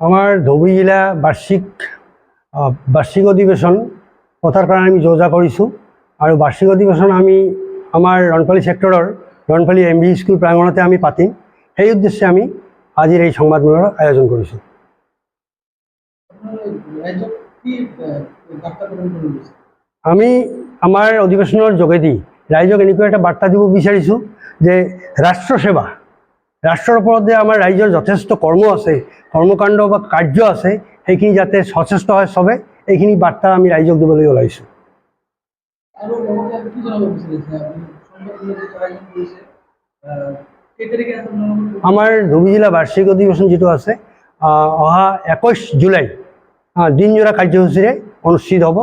আমাৰ ধুবুৰী জিলা বাৰ্ষিক অধিৱেশন পতাৰ কাৰণে আমি যোজা কৰিছোঁ আৰু বাৰ্ষিক অধিৱেশন আমি আমাৰ ৰণপালি ছেক্টৰৰ ৰণপালি MV স্কুল প্ৰাংগণতে আমি পাতিম। সেই উদ্দেশ্যে আমি আজিৰ এই সংবাদমেলৰ আয়োজন কৰিছোঁ। আমি আমাৰ অধিৱেশনৰ যোগেদি ৰাইজক এনেকুৱা এটা বাৰ্তা দিব বিচাৰিছোঁ যে ৰাষ্ট্ৰৰ ওপৰত যে আমাৰ ৰাইজৰ যথেষ্ট কৰ্ম আছে, কৰ্মকাণ্ড বা কাৰ্য আছে, সেইখিনি যাতে সচেষ্ট হয় চবে, এইখিনি বাৰ্তা আমি ৰাইজক দিবলৈ ওলাইছোঁ। আমাৰ ধুবুৰী জিলা বাৰ্ষিক অধিৱেশন যিটো আছে অহা 21 জুলাই দিনজোৰা কাৰ্যসূচীৰে অনুষ্ঠিত হ'ব।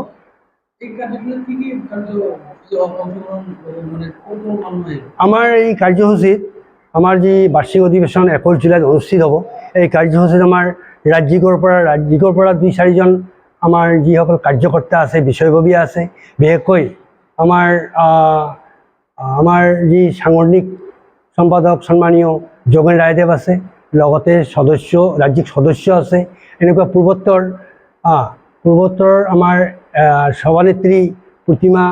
আমাৰ এই কাৰ্যসূচীত আমাৰ যি বাৰ্ষিক অধিৱেশন 21 জুলাইত অনুষ্ঠিত হ'ব, এই কাৰ্যসূচীত আমাৰ ৰাজ্যিকৰ পৰা 2-4জন আমাৰ যিসকল কাৰ্যকৰ্তা আছে, বিষয়ববীয়া আছে, বিশেষকৈ আমাৰ যি সাংগঠনিক সম্পাদক সন্মানীয় যোগেন ৰায়দেৱ আছে, লগতে ৰাজ্যিক সদস্য আছে, এনেকুৱা পূৰ্বোত্তৰ আমাৰ সভানেত্ৰী প্ৰতিমা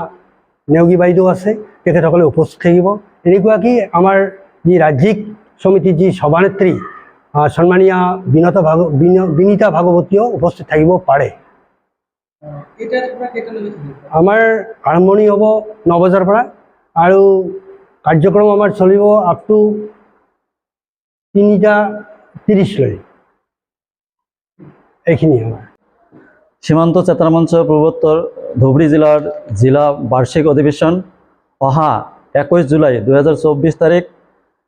নেওগী বাইদেউ আছে, তেখেতসকলে উপস্থিত থাকিব। এনেকুৱাকি আমাৰ যি ৰাজ্যিক সমিতিৰ যি সভানেত্ৰী সন্মানীয়া বিনীতা ভাগৱতীও উপস্থিত থাকিব পাৰে। আমাৰ আৰম্ভণি হ'ব 9 বজাৰ পৰা আৰু কাৰ্যক্ৰম আমাৰ চলিব আপ টু 3:30লৈ। এইখিনি আমাৰ সীমান্ত চেতনা মঞ্চ পূৰ্বোত্তৰ ধুবুৰী জিলা বাৰ্ষিক অধিৱেশন অহা 21 জুলাই 2024 তাৰিখ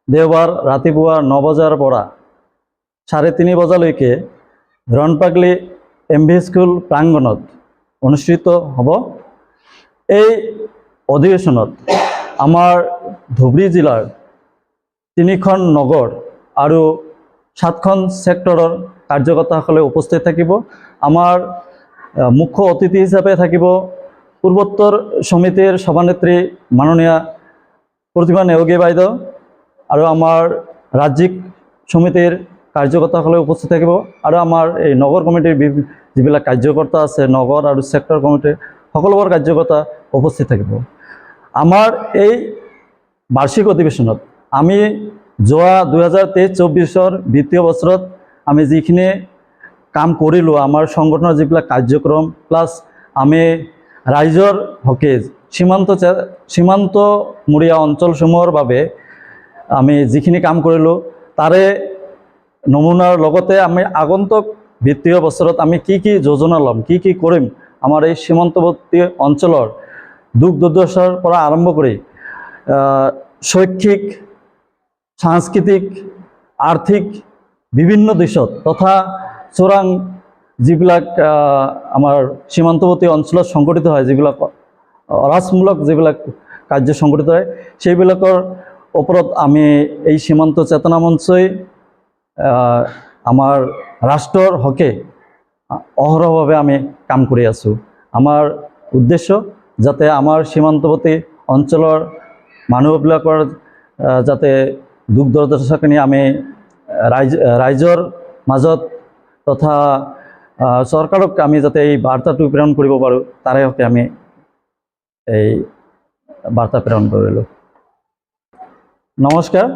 দেওবাৰ ৰাতিপুৱা 9 বজাৰ পৰা 3:30 বজালৈকে ৰণপাগলি MV স্কুল প্ৰাংগণত অনুষ্ঠিত হ'ব। এই অধিৱেশনত আমাৰ ধুবুৰী জিলাৰ 3খন নগৰ আৰু 7খন ছেক্টৰৰ কাৰ্যকৰ্তাসকলে উপস্থিত থাকিব। আমাৰ মুখ্য অতিথি হিচাপে থাকিব পূৰ্বোত্তৰ সমিতিৰ সভানেত্ৰী মাননীয়া প্ৰতিমা নেওগী বাইদেউ আৰু আমাৰ ৰাজ্যিক সমিতিৰ কাৰ্যকৰ্তাসকলে উপস্থিত থাকিব আৰু আমাৰ এই নগৰ কমিটিৰ যিবিলাক কাৰ্যকৰ্তা আছে, নগৰ আৰু ছেক্টৰ কমিটিৰ সকলোবোৰ কাৰ্যকৰ্তা উপস্থিত থাকিব। আমাৰ এই বাৰ্ষিক অধিৱেশনত আমি যোৱা 2023-24 বিত্তীয় বছৰত আমি যিখিনি কাম কৰিলোঁ, আমাৰ সংগঠনৰ যিবিলাক কাৰ্যক্ৰম প্লাছ আমি ৰাইজৰ হকে সীমান্তমূৰীয়া অঞ্চলসমূহৰ বাবে আমি যিখিনি কাম কৰিলোঁ তাৰে নমুনাৰ লগতে আমি আগন্তুক বিত্তীয় বছৰত আমি কি যোজনা ল'ম, কি কৰিম, আমাৰ এই সীমান্তৱৰ্তী অঞ্চলৰ দুখ দুৰ্দশাৰ পৰা আৰম্ভ কৰি শৈক্ষিক, সাংস্কৃতিক, আৰ্থিক বিভিন্ন দিশত তথা চোৰাং যিবিলাক আমাৰ সীমান্তৱৰ্তী অঞ্চলত সংঘটিত হয়, যিবিলাক অৰাজমূলক যিবিলাক কাৰ্য সংঘটিত হয়, সেইবিলাকৰ ওপৰত আমি এই সীমান্ত চেতনা মঞ্চই আমাৰ ৰাষ্ট্ৰৰ হকে অহৰহভাৱে আমি কাম কৰি আছোঁ। আমাৰ উদ্দেশ্য যাতে আমাৰ সীমান্তৱৰ্তী অঞ্চলৰ মানুহবিলাকৰ যাতে দুখ দুৰ্দশাখিনি আমি ৰাইজৰ মাজত তথা চৰকাৰক আমি যাতে এই বাৰ্তাটো প্ৰেৰণ কৰিব পাৰোঁ, তাৰে হকে আমি এই বাৰ্তা প্ৰেৰণ কৰিলোঁ। নমস্কাৰ।